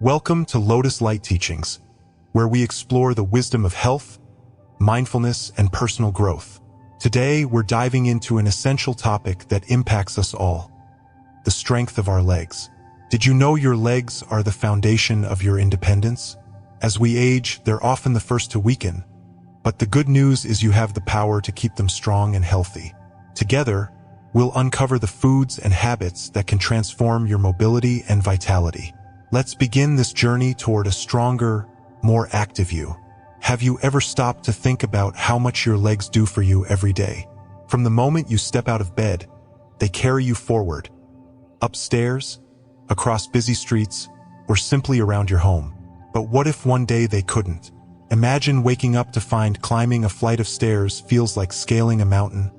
Welcome to Lotus Light Teachings, where we explore the wisdom of health, mindfulness, and personal growth. Today, we're diving into an essential topic that impacts us all: the strength of our legs. Did you know your legs are the foundation of your independence? As we age, they're often the first to weaken, but the good news is you have the power to keep them strong and healthy. Together, we'll uncover the foods and habits that can transform your mobility and vitality. Let's begin this journey toward a stronger, more active you. Have you ever stopped to think about how much your legs do for you every day? From the moment you step out of bed, they carry you forward, upstairs, across busy streets, or simply around your home. But what if one day they couldn't? Imagine waking up to find climbing a flight of stairs feels like scaling a mountain,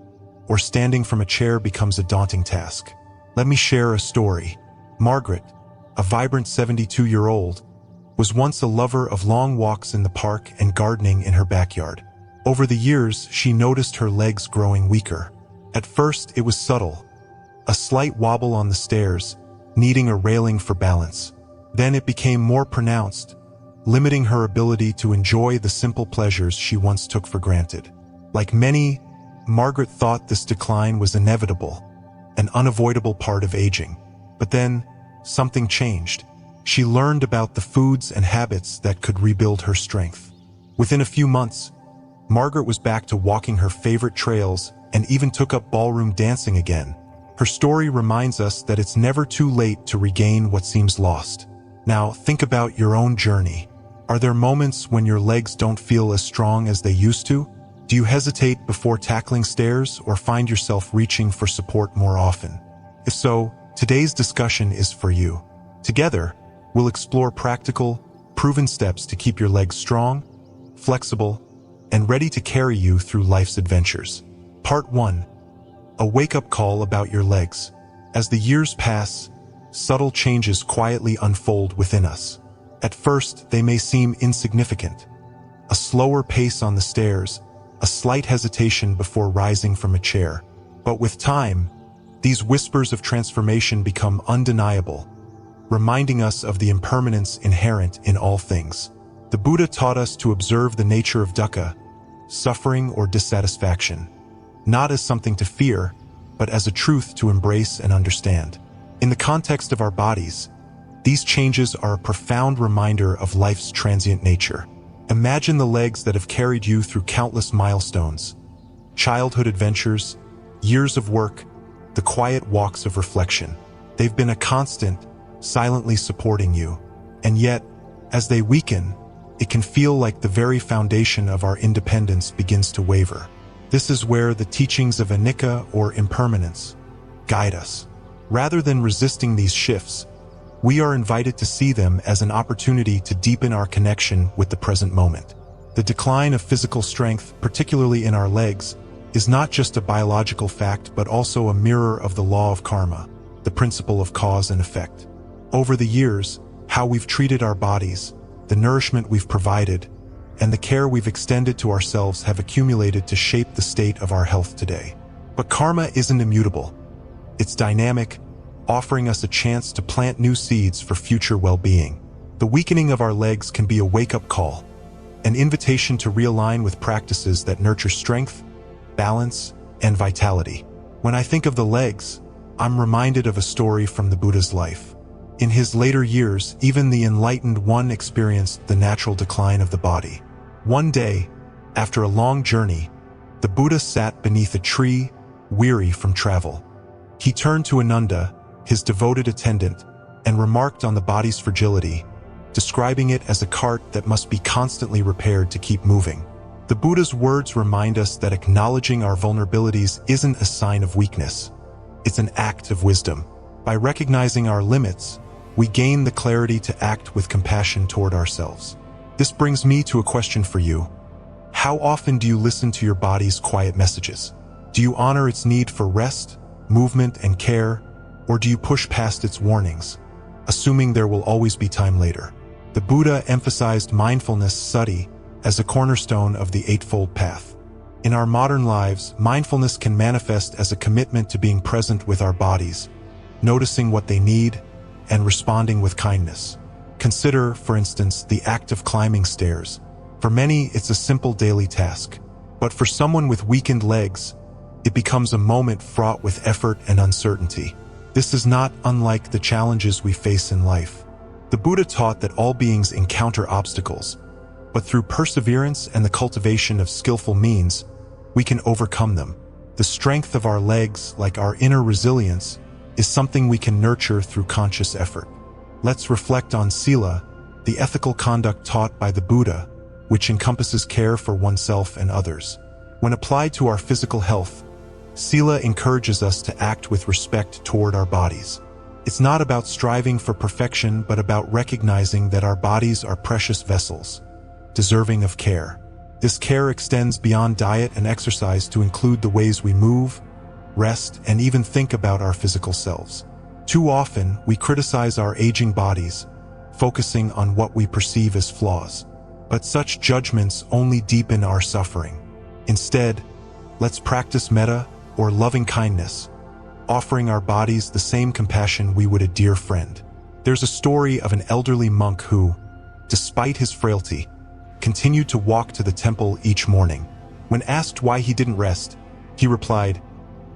or standing from a chair becomes a daunting task. Let me share a story. Margaret, a vibrant 72-year-old, was once a lover of long walks in the park and gardening in her backyard. Over the years, she noticed her legs growing weaker. At first, it was subtle, a slight wobble on the stairs, needing a railing for balance. Then it became more pronounced, limiting her ability to enjoy the simple pleasures she once took for granted. Like many, Margaret thought this decline was inevitable, an unavoidable part of aging. But then, something changed. She learned about the foods and habits that could rebuild her strength. Within a few months, Margaret was back to walking her favorite trails and even took up ballroom dancing again. Her story reminds us that it's never too late to regain what seems lost. Now, think about your own journey. Are there moments when your legs don't feel as strong as they used to? Do you hesitate before tackling stairs or find yourself reaching for support more often? If so, today's discussion is for you. Together, we'll explore practical, proven steps to keep your legs strong, flexible, and ready to carry you through life's adventures. Part 1. A wake-up call about your legs. As the years pass, subtle changes quietly unfold within us. At first, they may seem insignificant. A slower pace on the stairs, a slight hesitation before rising from a chair. But with time, these whispers of transformation become undeniable, reminding us of the impermanence inherent in all things. The Buddha taught us to observe the nature of dukkha, suffering or dissatisfaction, not as something to fear, but as a truth to embrace and understand. In the context of our bodies, these changes are a profound reminder of life's transient nature. Imagine the legs that have carried you through countless milestones, childhood adventures, years of work, the quiet walks of reflection. They've been a constant, silently supporting you. And yet, as they weaken, it can feel like the very foundation of our independence begins to waver. This is where the teachings of anicca, or impermanence, guide us. Rather than resisting these shifts, we are invited to see them as an opportunity to deepen our connection with the present moment. The decline of physical strength, particularly in our legs, is not just a biological fact but also a mirror of the law of karma, the principle of cause and effect. Over the years, how we've treated our bodies, the nourishment we've provided, and the care we've extended to ourselves have accumulated to shape the state of our health today. But karma isn't immutable. It's dynamic, offering us a chance to plant new seeds for future well-being. The weakening of our legs can be a wake-up call, an invitation to realign with practices that nurture strength, balance, and vitality. When I think of the legs, I'm reminded of a story from the Buddha's life. In his later years, even the enlightened one experienced the natural decline of the body. One day, after a long journey, the Buddha sat beneath a tree, weary from travel. He turned to Ananda, his devoted attendant, and remarked on the body's fragility, describing it as a cart that must be constantly repaired to keep moving. The Buddha's words remind us that acknowledging our vulnerabilities isn't a sign of weakness. It's an act of wisdom. By recognizing our limits, we gain the clarity to act with compassion toward ourselves. This brings me to a question for you. How often do you listen to your body's quiet messages? Do you honor its need for rest, movement, and care, or do you push past its warnings, assuming there will always be time later? The Buddha emphasized mindfulness sati as a cornerstone of the Eightfold Path. In our modern lives, mindfulness can manifest as a commitment to being present with our bodies, noticing what they need, and responding with kindness. Consider, for instance, the act of climbing stairs. For many, it's a simple daily task. But for someone with weakened legs, it becomes a moment fraught with effort and uncertainty. This is not unlike the challenges we face in life. The Buddha taught that all beings encounter obstacles, but through perseverance and the cultivation of skillful means, we can overcome them. The strength of our legs, like our inner resilience, is something we can nurture through conscious effort. Let's reflect on Sila, the ethical conduct taught by the Buddha, which encompasses care for oneself and others. When applied to our physical health, Sila encourages us to act with respect toward our bodies. It's not about striving for perfection, but about recognizing that our bodies are precious vessels, deserving of care. This care extends beyond diet and exercise to include the ways we move, rest, and even think about our physical selves. Too often, we criticize our aging bodies, focusing on what we perceive as flaws. But such judgments only deepen our suffering. Instead, let's practice metta, or loving kindness, offering our bodies the same compassion we would a dear friend. There's a story of an elderly monk who, despite his frailty, continued to walk to the temple each morning. When asked why he didn't rest, he replied,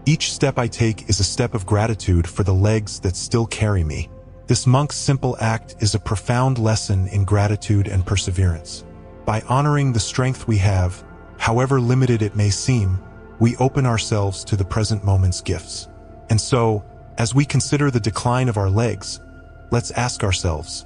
"Each step I take is a step of gratitude for the legs that still carry me." This monk's simple act is a profound lesson in gratitude and perseverance. By honoring the strength we have, however limited it may seem, we open ourselves to the present moment's gifts. And so, as we consider the decline of our legs, let's ask ourselves,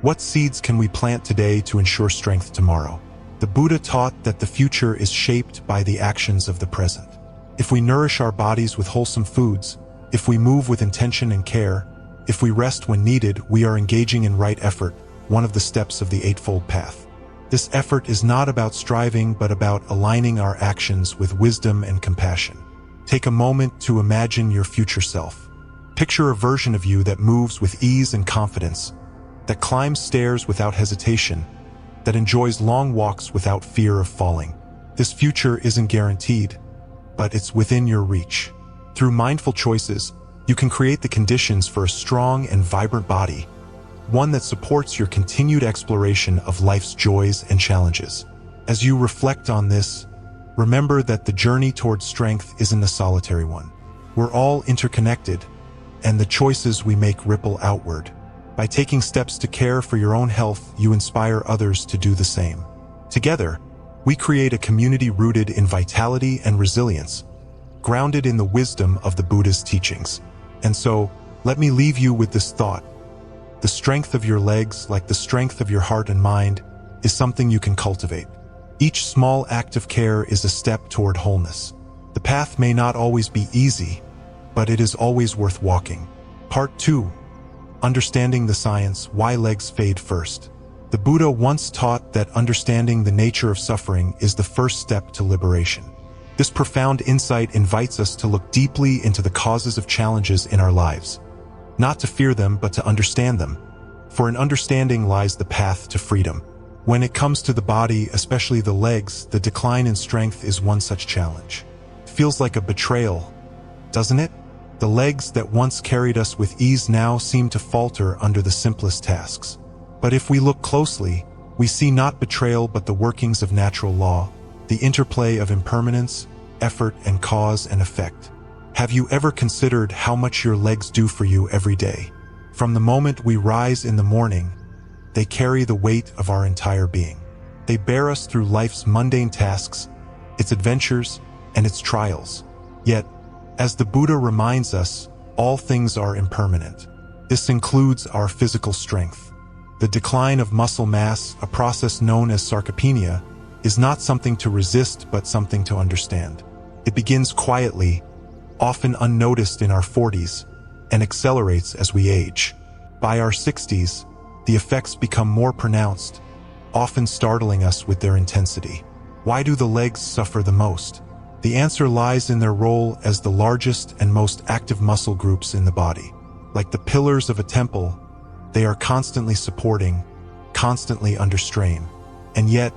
what seeds can we plant today to ensure strength tomorrow? The Buddha taught that the future is shaped by the actions of the present. If we nourish our bodies with wholesome foods, if we move with intention and care, if we rest when needed, we are engaging in right effort, one of the steps of the Eightfold Path. This effort is not about striving, but about aligning our actions with wisdom and compassion. Take a moment to imagine your future self. Picture a version of you that moves with ease and confidence, that climbs stairs without hesitation, that enjoys long walks without fear of falling. This future isn't guaranteed, but it's within your reach. Through mindful choices, you can create the conditions for a strong and vibrant body, one that supports your continued exploration of life's joys and challenges. As you reflect on this, remember that the journey towards strength isn't a solitary one. We're all interconnected, and the choices we make ripple outward. By taking steps to care for your own health, you inspire others to do the same. Together, we create a community rooted in vitality and resilience, grounded in the wisdom of the Buddha's teachings. And so, let me leave you with this thought. The strength of your legs, like the strength of your heart and mind, is something you can cultivate. Each small act of care is a step toward wholeness. The path may not always be easy, but it is always worth walking. Part 2. Understanding the science, why legs fade first. The Buddha once taught that understanding the nature of suffering is the first step to liberation. This profound insight invites us to look deeply into the causes of challenges in our lives. Not to fear them, but to understand them. For in understanding lies the path to freedom. When it comes to the body, especially the legs, the decline in strength is one such challenge. It feels like a betrayal, doesn't it? The legs that once carried us with ease now seem to falter under the simplest tasks. But if we look closely, we see not betrayal but the workings of natural law, the interplay of impermanence, effort, and cause and effect. Have you ever considered how much your legs do for you every day? From the moment we rise in the morning, they carry the weight of our entire being. They bear us through life's mundane tasks, its adventures, and its trials. Yet, as the Buddha reminds us, all things are impermanent. This includes our physical strength. The decline of muscle mass, a process known as sarcopenia, is not something to resist but something to understand. It begins quietly, often unnoticed in our 40s, and accelerates as we age. By our 60s, the effects become more pronounced, often startling us with their intensity. Why do the legs suffer the most? The answer lies in their role as the largest and most active muscle groups in the body. Like the pillars of a temple, they are constantly supporting, constantly under strain. And yet,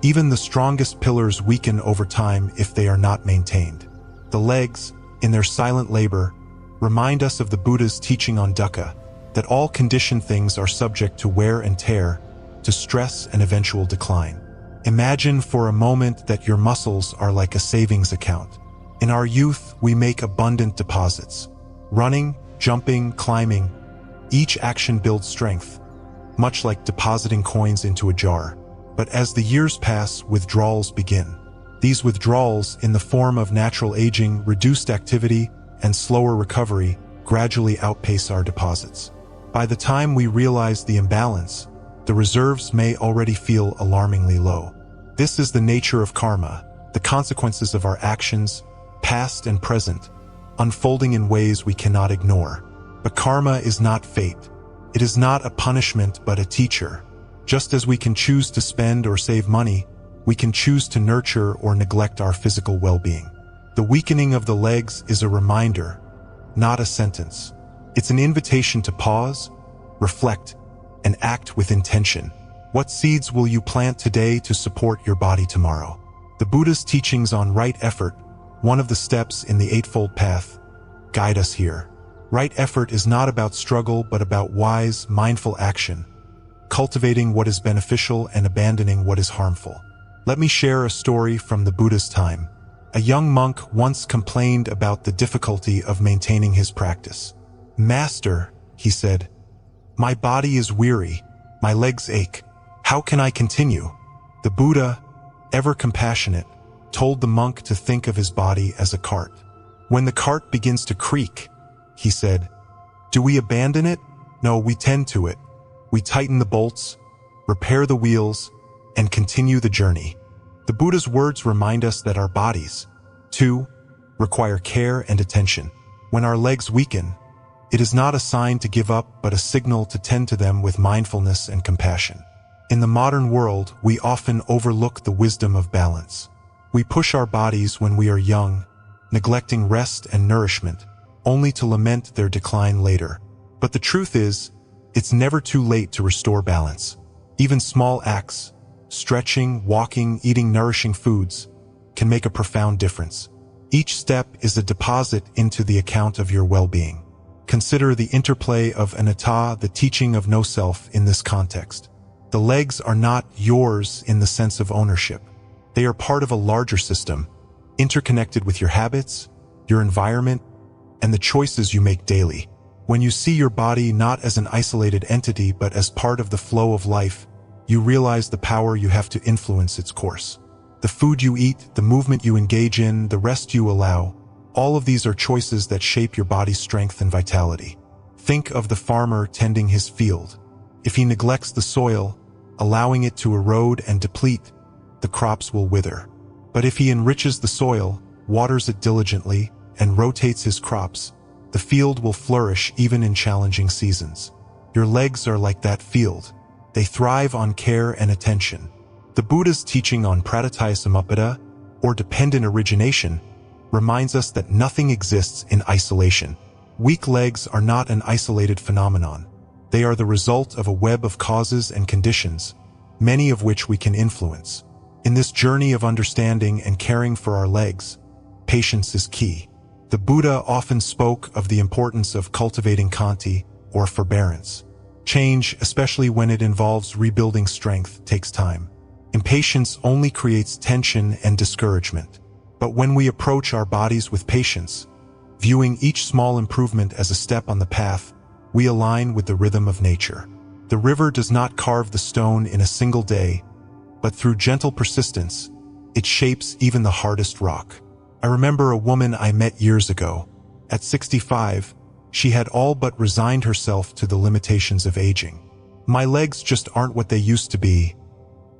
even the strongest pillars weaken over time if they are not maintained. The legs, in their silent labor, remind us of the Buddha's teaching on dukkha, that all conditioned things are subject to wear and tear, to stress and eventual decline. Imagine for a moment that your muscles are like a savings account. In our youth, we make abundant deposits. Running, jumping, climbing, each action builds strength, much like depositing coins into a jar. But as the years pass, withdrawals begin. These withdrawals, in the form of natural aging, reduced activity, and slower recovery, gradually outpace our deposits. By the time we realize the imbalance, the reserves may already feel alarmingly low. This is the nature of karma, the consequences of our actions, past and present, unfolding in ways we cannot ignore. But karma is not fate. It is not a punishment but a teacher. Just as we can choose to spend or save money, we can choose to nurture or neglect our physical well-being. The weakening of the legs is a reminder, not a sentence. It's an invitation to pause, reflect, and act with intention. What seeds will you plant today to support your body tomorrow? The Buddha's teachings on right effort, one of the steps in the Eightfold Path, guide us here. Right effort is not about struggle but about wise, mindful action, cultivating what is beneficial and abandoning what is harmful. Let me share a story from the Buddha's time. A young monk once complained about the difficulty of maintaining his practice. "Master," he said, "my body is weary, my legs ache. How can I continue?" The Buddha, ever compassionate, told the monk to think of his body as a cart. "When the cart begins to creak," he said, "do we abandon it? No, we tend to it. We tighten the bolts, repair the wheels, and continue the journey." The Buddha's words remind us that our bodies, too, require care and attention. When our legs weaken, it is not a sign to give up but a signal to tend to them with mindfulness and compassion. In the modern world, we often overlook the wisdom of balance. We push our bodies when we are young, neglecting rest and nourishment, only to lament their decline later. But the truth is, it's never too late to restore balance. Even small acts, stretching, walking, eating nourishing foods, can make a profound difference. Each step is a deposit into the account of your well-being. Consider the interplay of anatta, the teaching of no self, in this context. The legs are not yours in the sense of ownership. They are part of a larger system, interconnected with your habits, your environment, and the choices you make daily. When you see your body not as an isolated entity but as part of the flow of life, you realize the power you have to influence its course. The food you eat, the movement you engage in, the rest you allow, all of these are choices that shape your body's strength and vitality. Think of the farmer tending his field. If he neglects the soil, allowing it to erode and deplete, the crops will wither. But if he enriches the soil, waters it diligently, and rotates his crops, the field will flourish even in challenging seasons. Your legs are like that field. They thrive on care and attention. The Buddha's teaching on pratitya, or dependent origination, reminds us that nothing exists in isolation. Weak legs are not an isolated phenomenon. They are the result of a web of causes and conditions, many of which we can influence. In this journey of understanding and caring for our legs, patience is key. The Buddha often spoke of the importance of cultivating khanti, or forbearance. Change, especially when it involves rebuilding strength, takes time. Impatience only creates tension and discouragement. But when we approach our bodies with patience, viewing each small improvement as a step on the path, we align with the rhythm of nature. The river does not carve the stone in a single day, but through gentle persistence, it shapes even the hardest rock. I remember a woman I met years ago. At 65, she had all but resigned herself to the limitations of aging. "My legs just aren't what they used to be,"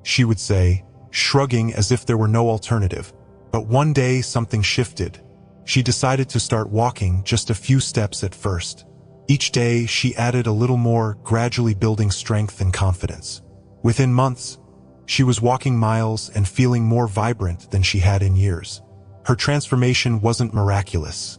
she would say, shrugging as if there were no alternative. But one day something shifted. She decided to start walking, just a few steps at first. Each day she added a little more, gradually building strength and confidence. Within months, she was walking miles and feeling more vibrant than she had in years. Her transformation wasn't miraculous.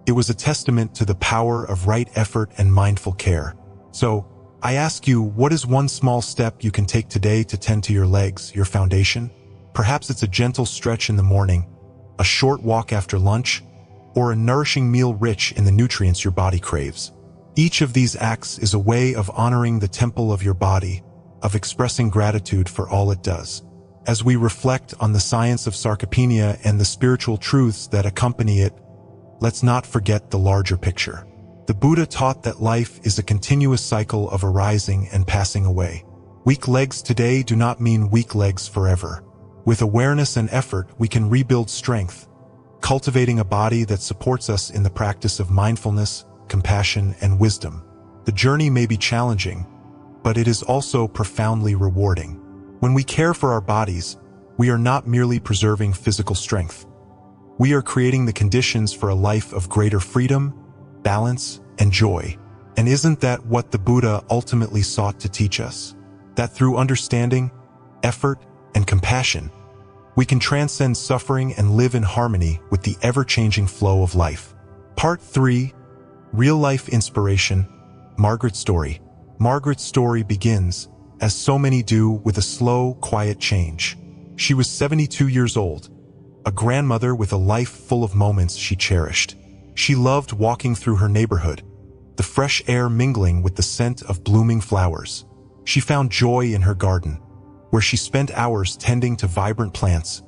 It was a testament to the power of right effort and mindful care. So, I ask you, what is one small step you can take today to tend to your legs, your foundation? Perhaps it's a gentle stretch in the morning, a short walk after lunch, or a nourishing meal rich in the nutrients your body craves. Each of these acts is a way of honoring the temple of your body, of expressing gratitude for all it does. As we reflect on the science of sarcopenia and the spiritual truths that accompany it, let's not forget the larger picture. The Buddha taught that life is a continuous cycle of arising and passing away. Weak legs today do not mean weak legs forever. With awareness and effort, we can rebuild strength, cultivating a body that supports us in the practice of mindfulness, compassion, and wisdom. The journey may be challenging, but it is also profoundly rewarding. When we care for our bodies, we are not merely preserving physical strength. We are creating the conditions for a life of greater freedom, balance, and joy. And isn't that what the Buddha ultimately sought to teach us? That through understanding, effort, and compassion, we can transcend suffering and live in harmony with the ever-changing flow of life. Part 3. Real-life inspiration. Margaret's story. Margaret's story begins, as so many do, with a slow, quiet change. She was 72 years old, a grandmother with a life full of moments she cherished. She loved walking through her neighborhood, the fresh air mingling with the scent of blooming flowers. She found joy in her garden, where she spent hours tending to vibrant plants,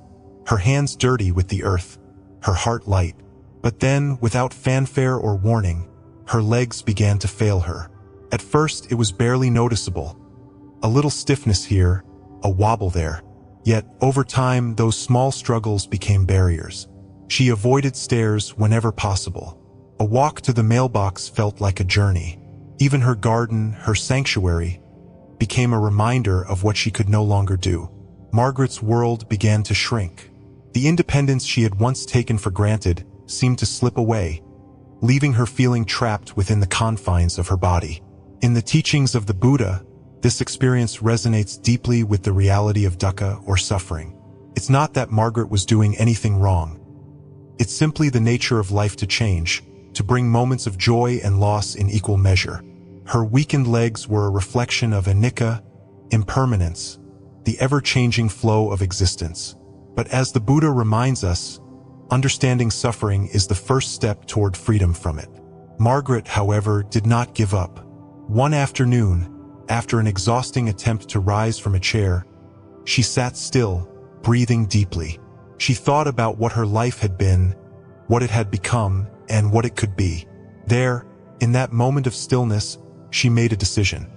her hands dirty with the earth, her heart light. But then, without fanfare or warning, her legs began to fail her. At first, it was barely noticeable. A little stiffness here, a wobble there. Yet, over time, those small struggles became barriers. She avoided stairs whenever possible. A walk to the mailbox felt like a journey. Even her garden, her sanctuary, became a reminder of what she could no longer do. Margaret's world began to shrink. The independence she had once taken for granted seemed to slip away, leaving her feeling trapped within the confines of her body. In the teachings of the Buddha, this experience resonates deeply with the reality of dukkha, or suffering. It's not that Margaret was doing anything wrong. It's simply the nature of life to change, to bring moments of joy and loss in equal measure. Her weakened legs were a reflection of anicca, impermanence, the ever-changing flow of existence. But as the Buddha reminds us, understanding suffering is the first step toward freedom from it. Margaret, however, did not give up. One afternoon, after an exhausting attempt to rise from a chair, she sat still, breathing deeply. She thought about what her life had been, what it had become, and what it could be. There, in that moment of stillness, she made a decision.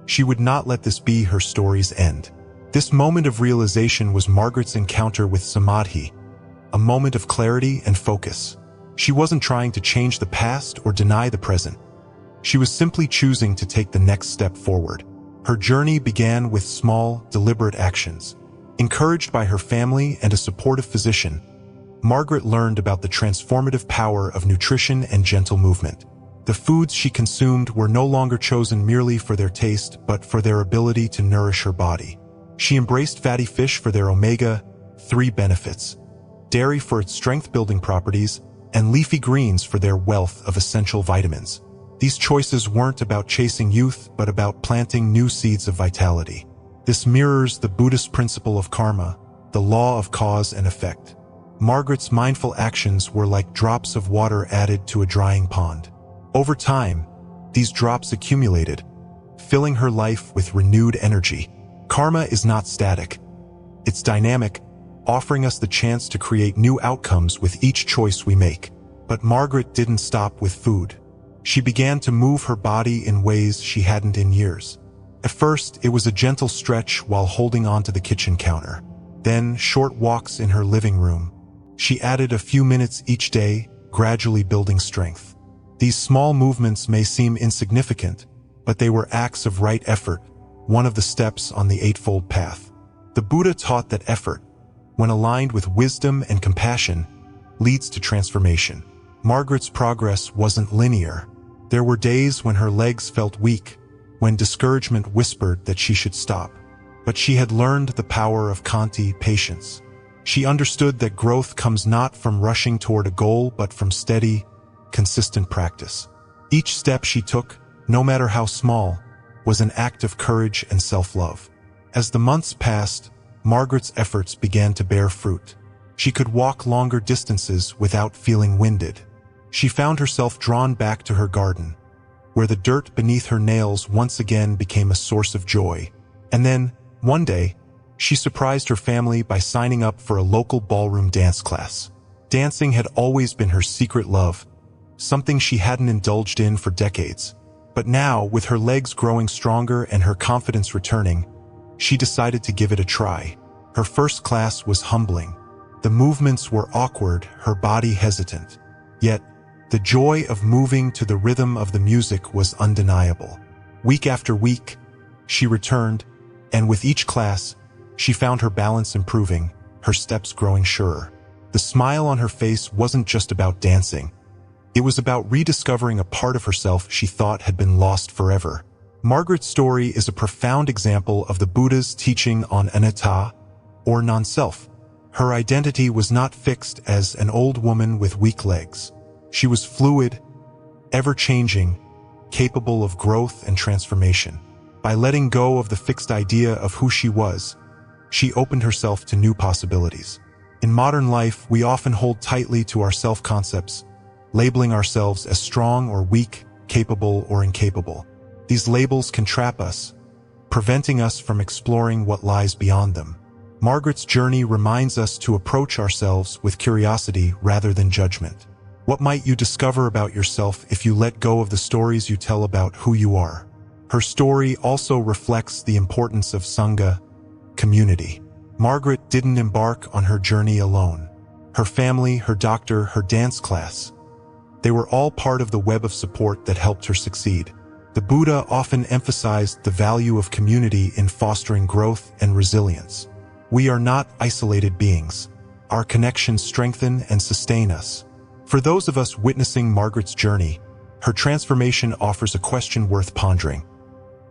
She would not let this be her story's end. This moment of realization was Margaret's encounter with samadhi, a moment of clarity and focus. She wasn't trying to change the past or deny the present. She was simply choosing to take the next step forward. Her journey began with small, deliberate actions. Encouraged by her family and a supportive physician, Margaret learned about the transformative power of nutrition and gentle movement. The foods she consumed were no longer chosen merely for their taste, but for their ability to nourish her body. She embraced fatty fish for their omega-3 benefits, dairy for its strength-building properties, and leafy greens for their wealth of essential vitamins. These choices weren't about chasing youth, but about planting new seeds of vitality. This mirrors the Buddhist principle of karma, the law of cause and effect. Margaret's mindful actions were like drops of water added to a drying pond. Over time, these drops accumulated, filling her life with renewed energy. Karma is not static. It's dynamic, offering us the chance to create new outcomes with each choice we make. But Margaret didn't stop with food. She began to move her body in ways she hadn't in years. At first, it was a gentle stretch while holding onto the kitchen counter. Then, short walks in her living room. She added a few minutes each day, gradually building strength. These small movements may seem insignificant, but they were acts of right effort, one of the steps on the Eightfold Path. The Buddha taught that effort, when aligned with wisdom and compassion, leads to transformation. Margaret's progress wasn't linear. There were days when her legs felt weak, when discouragement whispered that she should stop. But she had learned the power of Khanti, patience. She understood that growth comes not from rushing toward a goal, but from steady, consistent practice. Each step she took, no matter how small, was an act of courage and self-love. As the months passed, Margaret's efforts began to bear fruit. She could walk longer distances without feeling winded. She found herself drawn back to her garden, where the dirt beneath her nails once again became a source of joy. And then, one day, she surprised her family by signing up for a local ballroom dance class. Dancing had always been her secret love, something she hadn't indulged in for decades. But now, with her legs growing stronger and her confidence returning, she decided to give it a try. Her first class was humbling. The movements were awkward, her body hesitant. Yet, the joy of moving to the rhythm of the music was undeniable. Week after week, she returned, and with each class, she found her balance improving, her steps growing surer. The smile on her face wasn't just about dancing. It was about rediscovering a part of herself she thought had been lost forever. Margaret's story is a profound example of the Buddha's teaching on anatta, or non-self. Her identity was not fixed as an old woman with weak legs. She was fluid, ever-changing, capable of growth and transformation. By letting go of the fixed idea of who she was, she opened herself to new possibilities. In modern life, we often hold tightly to our self-concepts, labeling ourselves as strong or weak, capable or incapable. These labels can trap us, preventing us from exploring what lies beyond them. Margaret's journey reminds us to approach ourselves with curiosity rather than judgment. What might you discover about yourself if you let go of the stories you tell about who you are? Her story also reflects the importance of Sangha, community. Margaret didn't embark on her journey alone. Her family, her doctor, her dance class, they were all part of the web of support that helped her succeed. The Buddha often emphasized the value of community in fostering growth and resilience. We are not isolated beings. Our connections strengthen and sustain us. For those of us witnessing Margaret's journey, her transformation offers a question worth pondering.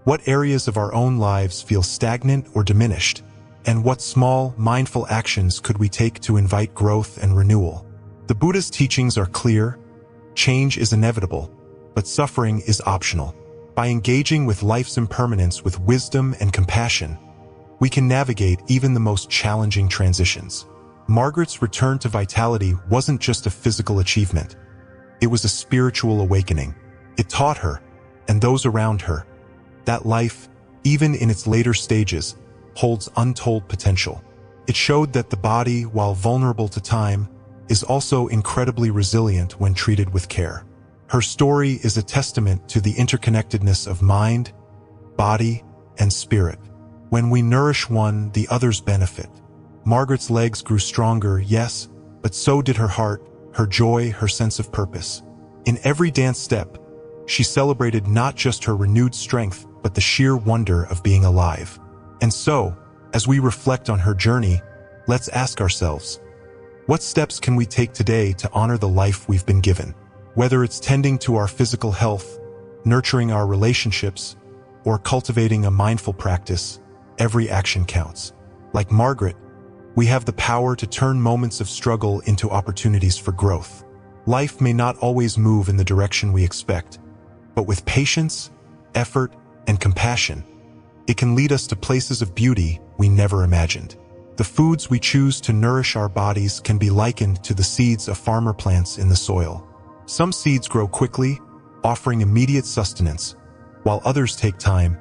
What areas of our own lives feel stagnant or diminished? And what small, mindful actions could we take to invite growth and renewal? The Buddha's teachings are clear. Change is inevitable, but suffering is optional. By engaging with life's impermanence with wisdom and compassion, we can navigate even the most challenging transitions. Margaret's return to vitality wasn't just a physical achievement. It was a spiritual awakening. It taught her, and those around her, that life, even in its later stages, holds untold potential. It showed that the body, while vulnerable to time, is also incredibly resilient when treated with care. Her story is a testament to the interconnectedness of mind, body, and spirit. When we nourish one, the others benefit. Margaret's legs grew stronger, yes, but so did her heart, her joy, her sense of purpose. In every dance step, she celebrated not just her renewed strength, but the sheer wonder of being alive. And so, as we reflect on her journey, let's ask ourselves, what steps can we take today to honor the life we've been given? Whether it's tending to our physical health, nurturing our relationships, or cultivating a mindful practice, every action counts. Like Margaret, we have the power to turn moments of struggle into opportunities for growth. Life may not always move in the direction we expect, but with patience, effort, and compassion, it can lead us to places of beauty we never imagined. The foods we choose to nourish our bodies can be likened to the seeds of farmer plants in the soil. Some seeds grow quickly, offering immediate sustenance, while others take time,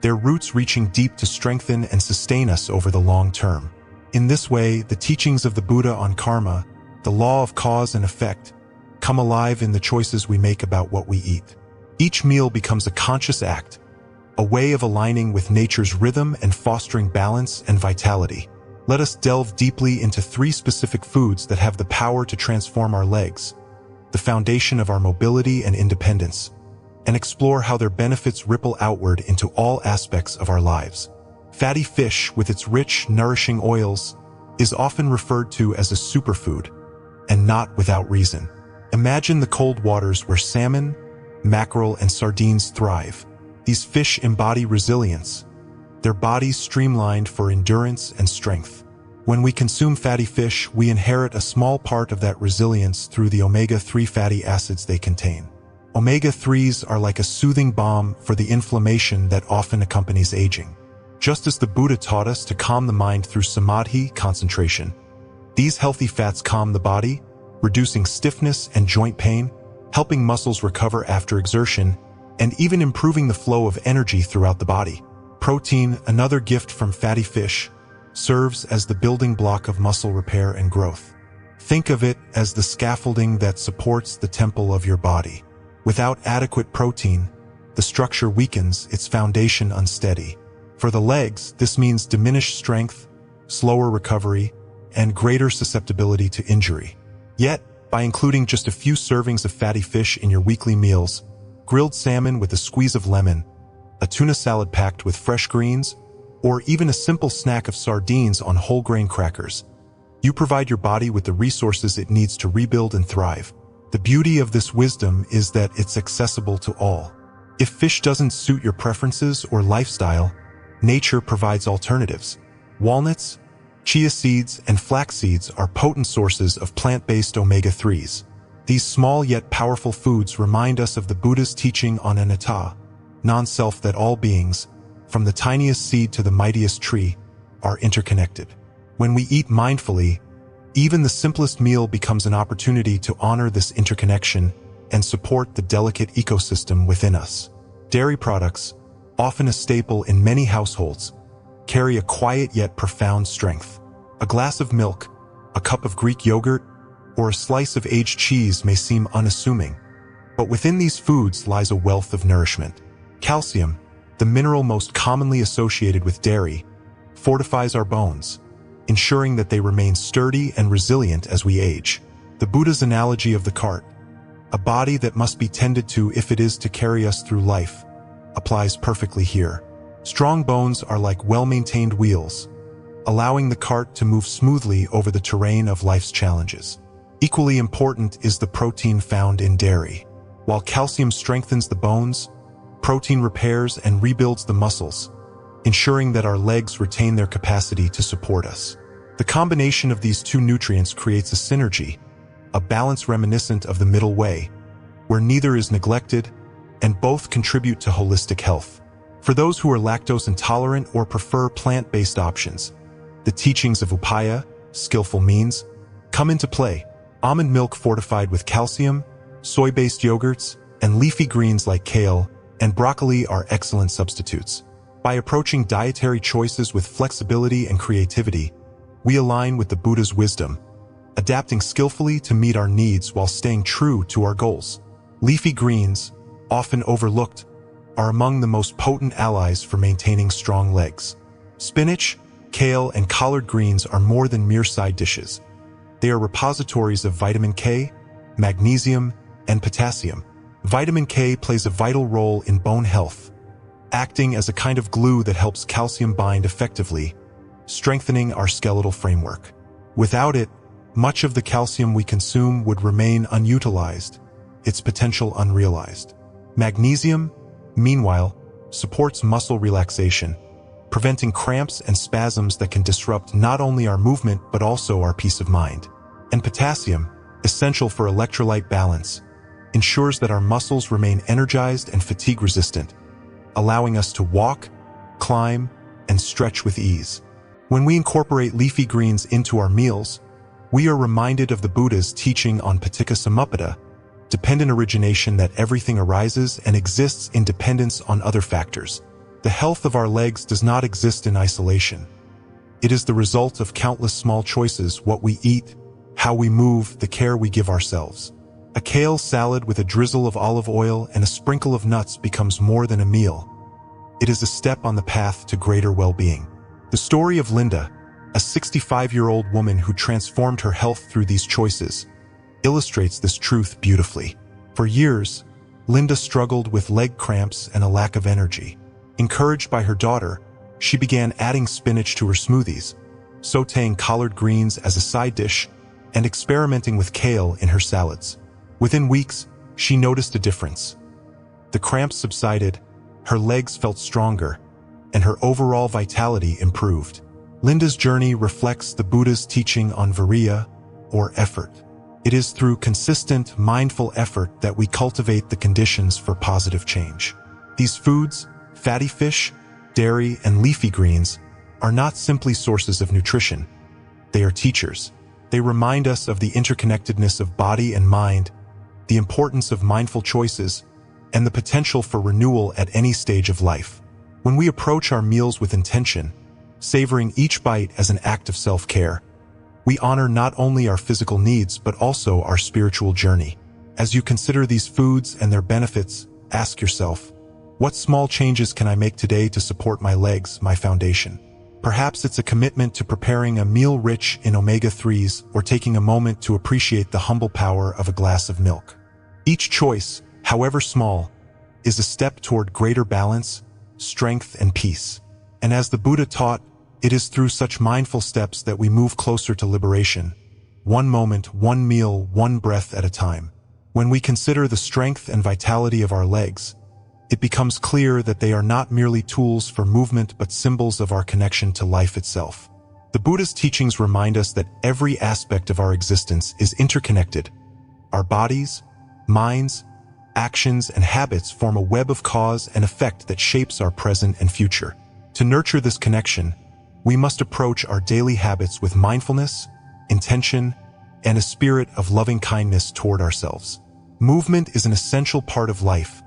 their roots reaching deep to strengthen and sustain us over the long term. In this way, the teachings of the Buddha on karma, the law of cause and effect, come alive in the choices we make about what we eat. Each meal becomes a conscious act, a way of aligning with nature's rhythm and fostering balance and vitality. Let us delve deeply into 3 specific foods that have the power to transform our legs, the foundation of our mobility and independence, and explore how their benefits ripple outward into all aspects of our lives. Fatty fish, with its rich, nourishing oils, is often referred to as a superfood, and not without reason. Imagine the cold waters where salmon, mackerel, and sardines thrive. These fish embody resilience, their bodies streamlined for endurance and strength. When we consume fatty fish, we inherit a small part of that resilience through the omega-3 fatty acids they contain. Omega-3s are like a soothing balm for the inflammation that often accompanies aging. Just as the Buddha taught us to calm the mind through samadhi, concentration, these healthy fats calm the body, reducing stiffness and joint pain, helping muscles recover after exertion, and even improving the flow of energy throughout the body. Protein, another gift from fatty fish, serves as the building block of muscle repair and growth. Think of it as the scaffolding that supports the temple of your body. Without adequate protein, the structure weakens, its foundation unsteady. For the legs, this means diminished strength, slower recovery, and greater susceptibility to injury. Yet, by including just a few servings of fatty fish in your weekly meals, grilled salmon with a squeeze of lemon, a tuna salad packed with fresh greens, or even a simple snack of sardines on whole grain crackers, you provide your body with the resources it needs to rebuild and thrive. The beauty of this wisdom is that it's accessible to all. If fish doesn't suit your preferences or lifestyle, nature provides alternatives. Walnuts, chia seeds, and flax seeds are potent sources of plant-based omega-3s. These small yet powerful foods remind us of the Buddha's teaching on anatta, non-self, that all beings, from the tiniest seed to the mightiest tree, are interconnected. When we eat mindfully, even the simplest meal becomes an opportunity to honor this interconnection and support the delicate ecosystem within us. Dairy products, often a staple in many households, carry a quiet yet profound strength. A glass of milk, a cup of Greek yogurt, or a slice of aged cheese may seem unassuming, but within these foods lies a wealth of nourishment. Calcium, the mineral most commonly associated with dairy, fortifies our bones, ensuring that they remain sturdy and resilient as we age. The Buddha's analogy of the cart, a body that must be tended to if it is to carry us through life, applies perfectly here. Strong bones are like well-maintained wheels, allowing the cart to move smoothly over the terrain of life's challenges. Equally important is the protein found in dairy. While calcium strengthens the bones, protein repairs and rebuilds the muscles, ensuring that our legs retain their capacity to support us. The combination of these two nutrients creates a synergy, a balance reminiscent of the middle way, where neither is neglected and both contribute to holistic health. For those who are lactose intolerant or prefer plant-based options, the teachings of upaya, skillful means, come into play. Almond milk fortified with calcium, soy-based yogurts, and leafy greens like kale and broccoli are excellent substitutes. By approaching dietary choices with flexibility and creativity, we align with the Buddha's wisdom, adapting skillfully to meet our needs while staying true to our goals. Leafy greens, often overlooked, are among the most potent allies for maintaining strong legs. Spinach, kale, and collard greens are more than mere side dishes. They are repositories of vitamin K, magnesium, and potassium. Vitamin K plays a vital role in bone health, acting as a kind of glue that helps calcium bind effectively, strengthening our skeletal framework. Without it, much of the calcium we consume would remain unutilized, its potential unrealized. Magnesium, meanwhile, supports muscle relaxation, preventing cramps and spasms that can disrupt not only our movement but also our peace of mind. And potassium, essential for electrolyte balance, ensures that our muscles remain energized and fatigue-resistant, allowing us to walk, climb, and stretch with ease. When we incorporate leafy greens into our meals, we are reminded of the Buddha's teaching on paticca samuppada, dependent origination, that everything arises and exists in dependence on other factors. The health of our legs does not exist in isolation. It is the result of countless small choices: what we eat, how we move, the care we give ourselves. A kale salad with a drizzle of olive oil and a sprinkle of nuts becomes more than a meal. It is a step on the path to greater well-being. The story of Linda, a 65-year-old woman who transformed her health through these choices, illustrates this truth beautifully. For years, Linda struggled with leg cramps and a lack of energy. Encouraged by her daughter, she began adding spinach to her smoothies, sautéing collard greens as a side dish, and experimenting with kale in her salads. Within weeks, she noticed a difference. The cramps subsided, her legs felt stronger, and her overall vitality improved. Linda's journey reflects the Buddha's teaching on virya, or effort. It is through consistent, mindful effort that we cultivate the conditions for positive change. These foods, fatty fish, dairy, and leafy greens, are not simply sources of nutrition. They are teachers. They remind us of the interconnectedness of body and mind, the importance of mindful choices, and the potential for renewal at any stage of life. When we approach our meals with intention, savoring each bite as an act of self-care, we honor not only our physical needs but also our spiritual journey. As you consider these foods and their benefits, ask yourself, what small changes can I make today to support my legs, my foundation? Perhaps it's a commitment to preparing a meal rich in omega-3s or taking a moment to appreciate the humble power of a glass of milk. Each choice, however small, is a step toward greater balance, strength, and peace. And as the Buddha taught, it is through such mindful steps that we move closer to liberation, one moment, one meal, one breath at a time. When we consider the strength and vitality of our legs, it becomes clear that they are not merely tools for movement but symbols of our connection to life itself. The Buddha's teachings remind us that every aspect of our existence is interconnected. Our bodies, minds, actions, and habits form a web of cause and effect that shapes our present and future. To nurture this connection, we must approach our daily habits with mindfulness, intention, and a spirit of loving kindness toward ourselves. Movement is an essential part of life,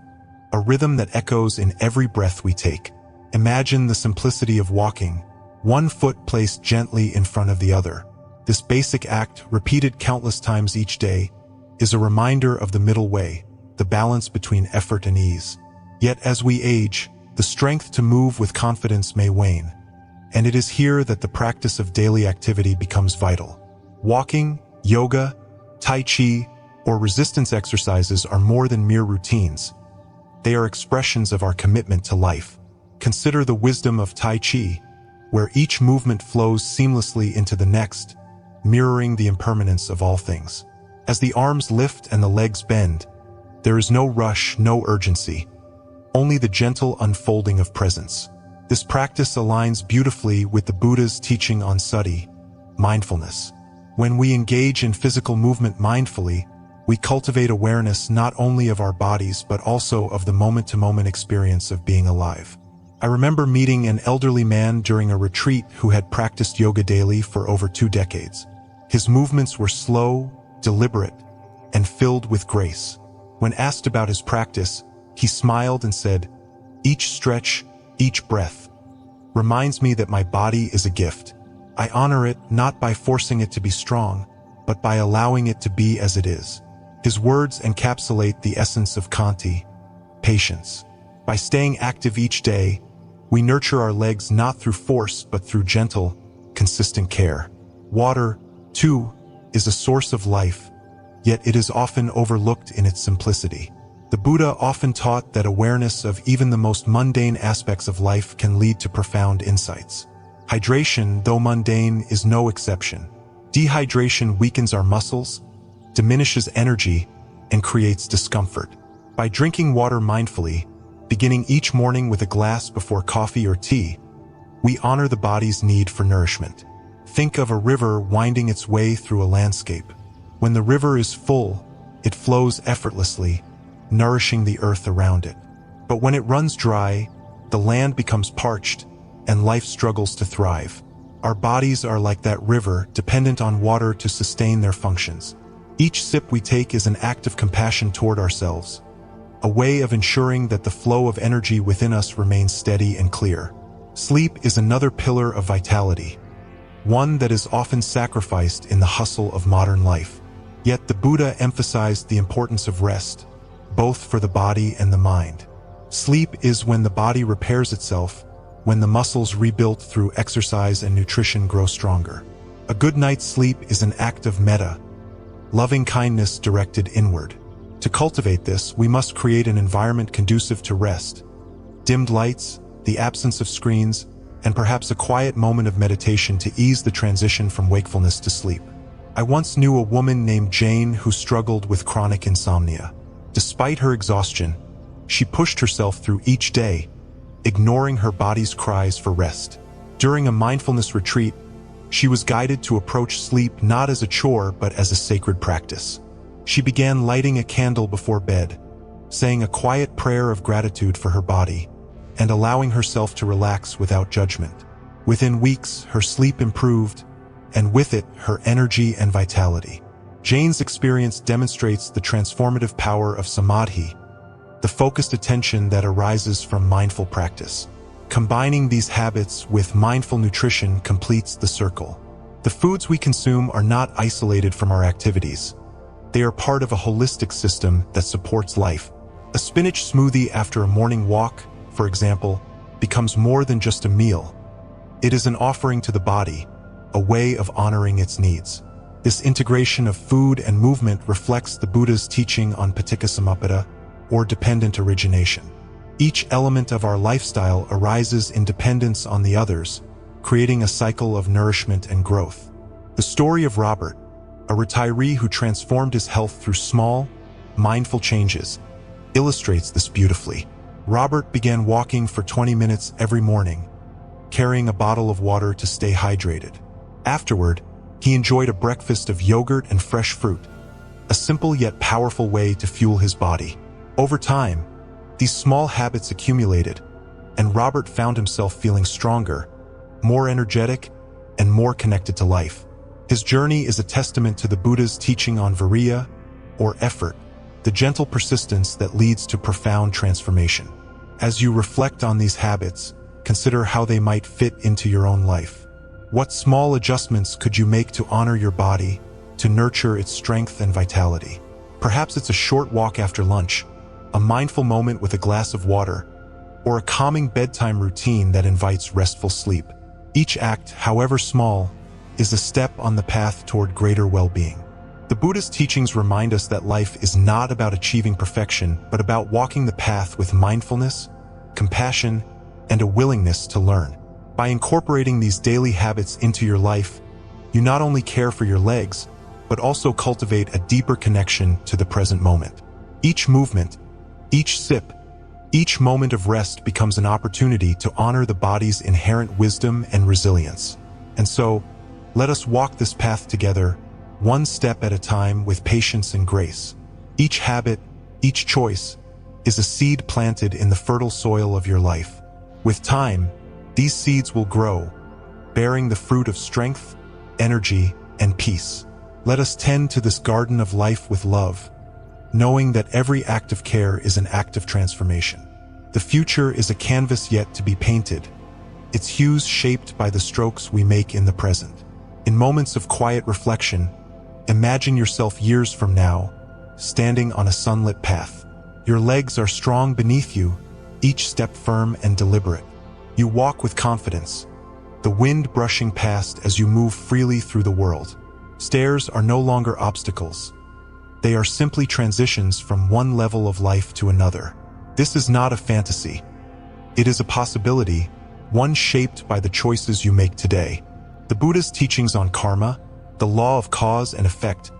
a rhythm that echoes in every breath we take. Imagine the simplicity of walking, one foot placed gently in front of the other. This basic act, repeated countless times each day, is a reminder of the middle way, the balance between effort and ease. Yet as we age, the strength to move with confidence may wane, and it is here that the practice of daily activity becomes vital. Walking, yoga, tai chi, or resistance exercises are more than mere routines. They are expressions of our commitment to life. Consider the wisdom of tai chi, where each movement flows seamlessly into the next, mirroring the impermanence of all things. As the arms lift and the legs bend, there is no rush, no urgency, only the gentle unfolding of presence. This practice aligns beautifully with the Buddha's teaching on sati, mindfulness. When we engage in physical movement mindfully, we cultivate awareness not only of our bodies but also of the moment-to-moment experience of being alive. I remember meeting an elderly man during a retreat who had practiced yoga daily for over 2 decades. His movements were slow, deliberate, and filled with grace. When asked about his practice, he smiled and said, "Each stretch, each breath, reminds me that my body is a gift. I honor it not by forcing it to be strong, but by allowing it to be as it is." His words encapsulate the essence of Khanti, patience. By staying active each day, we nurture our legs not through force but through gentle, consistent care. Water, too, is a source of life, yet it is often overlooked in its simplicity. The Buddha often taught that awareness of even the most mundane aspects of life can lead to profound insights. Hydration, though mundane, is no exception. Dehydration weakens our muscles, diminishes energy, and creates discomfort. By drinking water mindfully, beginning each morning with a glass before coffee or tea, we honor the body's need for nourishment. Think of a river winding its way through a landscape. When the river is full, it flows effortlessly, nourishing the earth around it. But when it runs dry, the land becomes parched, and life struggles to thrive. Our bodies are like that river, dependent on water to sustain their functions. Each sip we take is an act of compassion toward ourselves, a way of ensuring that the flow of energy within us remains steady and clear. Sleep is another pillar of vitality, one that is often sacrificed in the hustle of modern life. Yet the Buddha emphasized the importance of rest, both for the body and the mind. Sleep is when the body repairs itself, when the muscles rebuilt through exercise and nutrition grow stronger. A good night's sleep is an act of metta, loving kindness directed inward. To cultivate this, we must create an environment conducive to rest. Dimmed lights, the absence of screens, and perhaps a quiet moment of meditation to ease the transition from wakefulness to sleep. I once knew a woman named Jane who struggled with chronic insomnia. Despite her exhaustion, she pushed herself through each day, ignoring her body's cries for rest. During a mindfulness retreat, she was guided to approach sleep not as a chore but as a sacred practice. She began lighting a candle before bed, saying a quiet prayer of gratitude for her body, and allowing herself to relax without judgment. Within weeks, her sleep improved, and with it, her energy and vitality. Jane's experience demonstrates the transformative power of samadhi, the focused attention that arises from mindful practice. Combining these habits with mindful nutrition completes the circle. The foods we consume are not isolated from our activities. They are part of a holistic system that supports life. A spinach smoothie after a morning walk, for example, becomes more than just a meal. It is an offering to the body, a way of honoring its needs. This integration of food and movement reflects the Buddha's teaching on paticcasamuppada, or dependent origination. Each element of our lifestyle arises in dependence on the others, creating a cycle of nourishment and growth. The story of Robert, a retiree who transformed his health through small, mindful changes, illustrates this beautifully. Robert began walking for 20 minutes every morning, carrying a bottle of water to stay hydrated. Afterward, he enjoyed a breakfast of yogurt and fresh fruit, a simple yet powerful way to fuel his body. Over time, these small habits accumulated, and Robert found himself feeling stronger, more energetic, and more connected to life. His journey is a testament to the Buddha's teaching on virya, or effort, the gentle persistence that leads to profound transformation. As you reflect on these habits, consider how they might fit into your own life. What small adjustments could you make to honor your body, to nurture its strength and vitality? Perhaps it's a short walk after lunch, a mindful moment with a glass of water, or a calming bedtime routine that invites restful sleep. Each act, however small, is a step on the path toward greater well-being. The Buddha's teachings remind us that life is not about achieving perfection, but about walking the path with mindfulness, compassion, and a willingness to learn. By incorporating these daily habits into your life, you not only care for your legs, but also cultivate a deeper connection to the present moment. Each movement, each sip, each moment of rest becomes an opportunity to honor the body's inherent wisdom and resilience. And so, let us walk this path together, one step at a time with patience and grace. Each habit, each choice, is a seed planted in the fertile soil of your life. With time, these seeds will grow, bearing the fruit of strength, energy, and peace. Let us tend to this garden of life with love, knowing that every act of care is an act of transformation. The future is a canvas yet to be painted, its hues shaped by the strokes we make in the present. In moments of quiet reflection, imagine yourself years from now, standing on a sunlit path. Your legs are strong beneath you, each step firm and deliberate. You walk with confidence, the wind brushing past as you move freely through the world. Stairs are no longer obstacles. They are simply transitions from one level of life to another. This is not a fantasy. It is a possibility, one shaped by the choices you make today. The Buddha's teachings on karma, the law of cause and effect,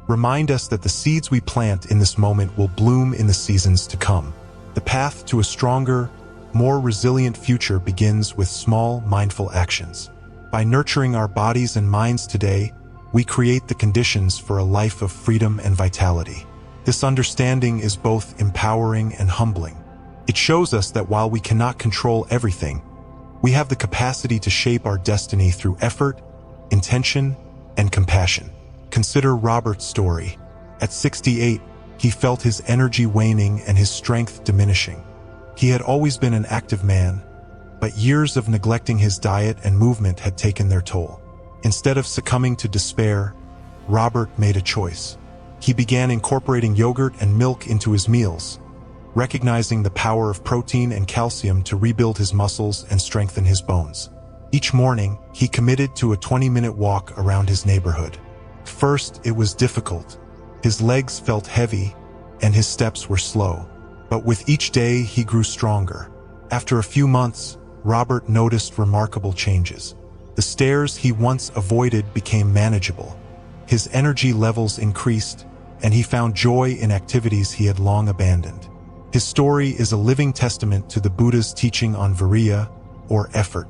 remind us that the seeds we plant in this moment will bloom in the seasons to come. The path to a stronger, more resilient future begins with small, mindful actions. By nurturing our bodies and minds today, we create the conditions for a life of freedom and vitality. This understanding is both empowering and humbling. It shows us that while we cannot control everything, we have the capacity to shape our destiny through effort, intention, and compassion. Consider Robert's story. At 68, he felt his energy waning and his strength diminishing. He had always been an active man, but years of neglecting his diet and movement had taken their toll. Instead of succumbing to despair, Robert made a choice. He began incorporating yogurt and milk into his meals, recognizing the power of protein and calcium to rebuild his muscles and strengthen his bones. Each morning, he committed to a 20-minute walk around his neighborhood. First, it was difficult. His legs felt heavy, and his steps were slow. But with each day, he grew stronger. After a few months, Robert noticed remarkable changes. The stairs he once avoided became manageable. His energy levels increased, and he found joy in activities he had long abandoned. His story is a living testament to the Buddha's teaching on virya, or effort.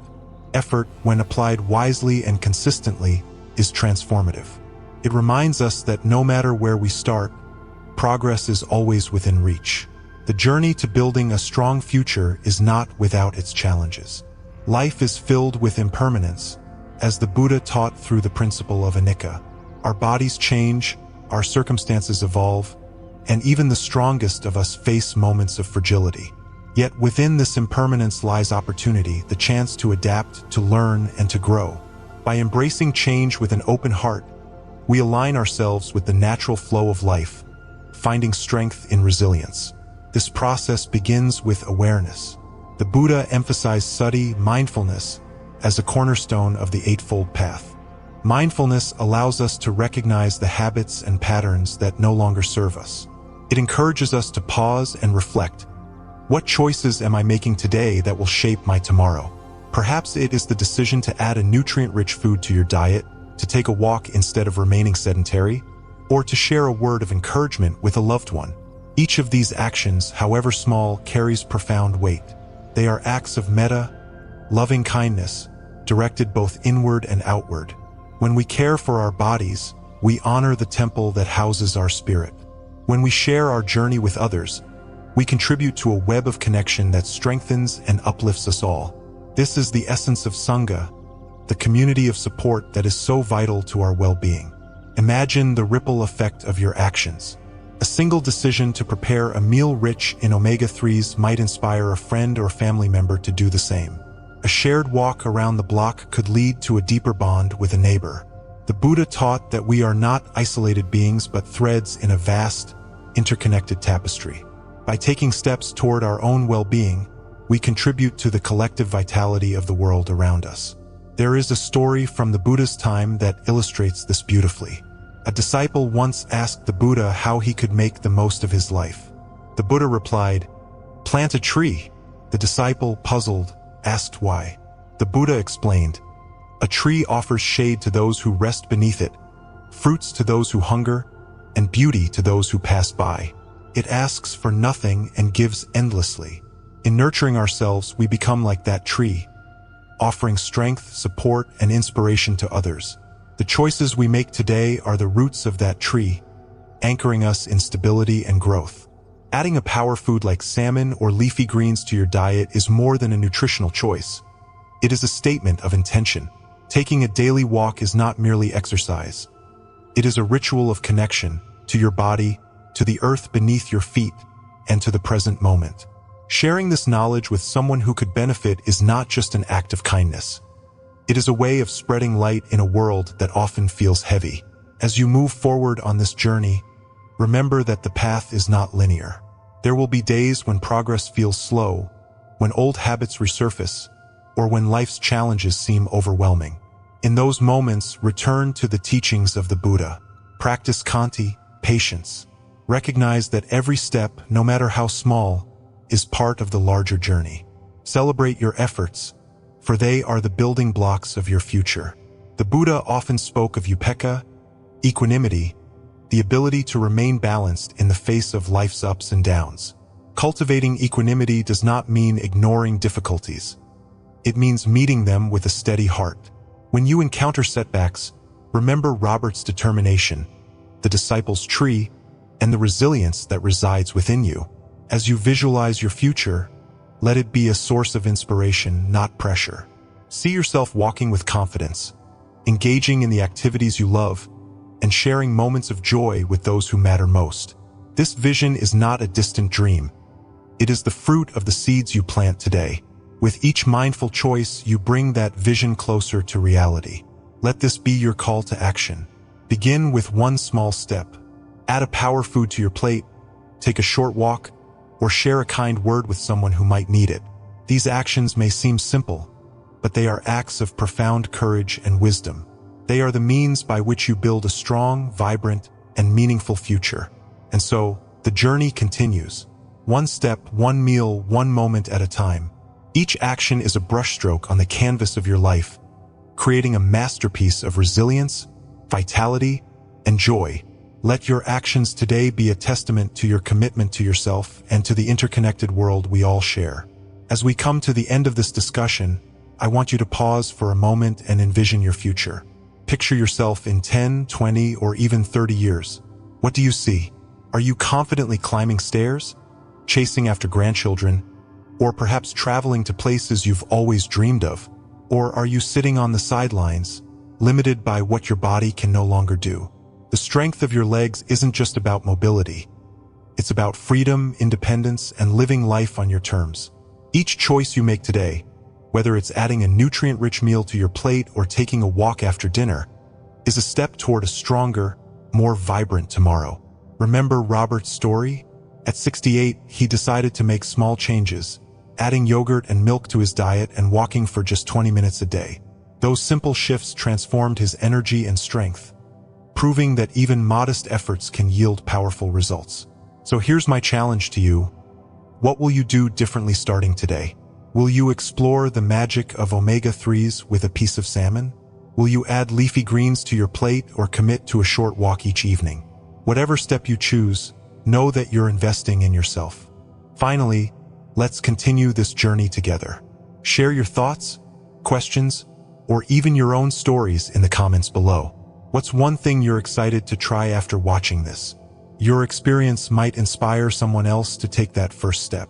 Effort, when applied wisely and consistently, is transformative. It reminds us that no matter where we start, progress is always within reach. The journey to building a strong future is not without its challenges. Life is filled with impermanence, as the Buddha taught through the principle of anicca. Our bodies change, our circumstances evolve, and even the strongest of us face moments of fragility. Yet within this impermanence lies opportunity, the chance to adapt, to learn, and to grow. By embracing change with an open heart, we align ourselves with the natural flow of life, finding strength in resilience. This process begins with awareness. The Buddha emphasized sati, mindfulness, as a cornerstone of the Eightfold Path. Mindfulness allows us to recognize the habits and patterns that no longer serve us. It encourages us to pause and reflect. What choices am I making today that will shape my tomorrow? Perhaps it is the decision to add a nutrient-rich food to your diet, to take a walk instead of remaining sedentary, or to share a word of encouragement with a loved one. Each of these actions, however small, carries profound weight. They are acts of metta, loving kindness, directed both inward and outward. When we care for our bodies, we honor the temple that houses our spirit. When we share our journey with others, we contribute to a web of connection that strengthens and uplifts us all. This is the essence of Sangha, the community of support that is so vital to our well-being. Imagine the ripple effect of your actions. A single decision to prepare a meal rich in omega-3s might inspire a friend or family member to do the same. A shared walk around the block could lead to a deeper bond with a neighbor. The Buddha taught that we are not isolated beings but threads in a vast, interconnected tapestry. By taking steps toward our own well-being, we contribute to the collective vitality of the world around us. There is a story from the Buddha's time that illustrates this beautifully. A disciple once asked the Buddha how he could make the most of his life. The Buddha replied, "Plant a tree." The disciple, puzzled, asked why. The Buddha explained, "A tree offers shade to those who rest beneath it, fruits to those who hunger, and beauty to those who pass by. It asks for nothing and gives endlessly." In nurturing ourselves, we become like that tree, offering strength, support, and inspiration to others. The choices we make today are the roots of that tree, anchoring us in stability and growth. Adding a power food like salmon or leafy greens to your diet is more than a nutritional choice. It is a statement of intention. Taking a daily walk is not merely exercise. It is a ritual of connection to your body, to the earth beneath your feet, and to the present moment. Sharing this knowledge with someone who could benefit is not just an act of kindness. It is a way of spreading light in a world that often feels heavy. As you move forward on this journey, remember that the path is not linear. There will be days when progress feels slow, when old habits resurface, or when life's challenges seem overwhelming. In those moments, return to the teachings of the Buddha. Practice khanti, patience. Recognize that every step, no matter how small, is part of the larger journey. Celebrate your efforts, for they are the building blocks of your future. The Buddha often spoke of upekkha, equanimity, the ability to remain balanced in the face of life's ups and downs. Cultivating equanimity does not mean ignoring difficulties. It means meeting them with a steady heart. When you encounter setbacks, remember Robert's determination, the disciple's tree, and the resilience that resides within you. As you visualize your future, let it be a source of inspiration, not pressure. See yourself walking with confidence, engaging in the activities you love, and sharing moments of joy with those who matter most. This vision is not a distant dream. It is the fruit of the seeds you plant today. With each mindful choice, you bring that vision closer to reality. Let this be your call to action. Begin with one small step. Add a power food to your plate, take a short walk, or share a kind word with someone who might need it. These actions may seem simple, but they are acts of profound courage and wisdom. They are the means by which you build a strong, vibrant, and meaningful future. And so, the journey continues. One step, one meal, one moment at a time. Each action is a brushstroke on the canvas of your life, creating a masterpiece of resilience, vitality, and joy. Let your actions today be a testament to your commitment to yourself and to the interconnected world we all share. As we come to the end of this discussion, I want you to pause for a moment and envision your future. Picture yourself in 10, 20, or even 30 years. What do you see? Are you confidently climbing stairs, chasing after grandchildren, or perhaps traveling to places you've always dreamed of? Or are you sitting on the sidelines, limited by what your body can no longer do? The strength of your legs isn't just about mobility. It's about freedom, independence, and living life on your terms. Each choice you make today, whether it's adding a nutrient-rich meal to your plate or taking a walk after dinner, is a step toward a stronger, more vibrant tomorrow. Remember Robert's story? At 68, he decided to make small changes, adding yogurt and milk to his diet and walking for just 20 minutes a day. Those simple shifts transformed his energy and strength, proving that even modest efforts can yield powerful results. So here's my challenge to you. What will you do differently starting today? Will you explore the magic of omega-3s with a piece of salmon? Will you add leafy greens to your plate or commit to a short walk each evening? Whatever step you choose, know that you're investing in yourself. Finally, let's continue this journey together. Share your thoughts, questions, or even your own stories in the comments below. What's one thing you're excited to try after watching this? Your experience might inspire someone else to take that first step.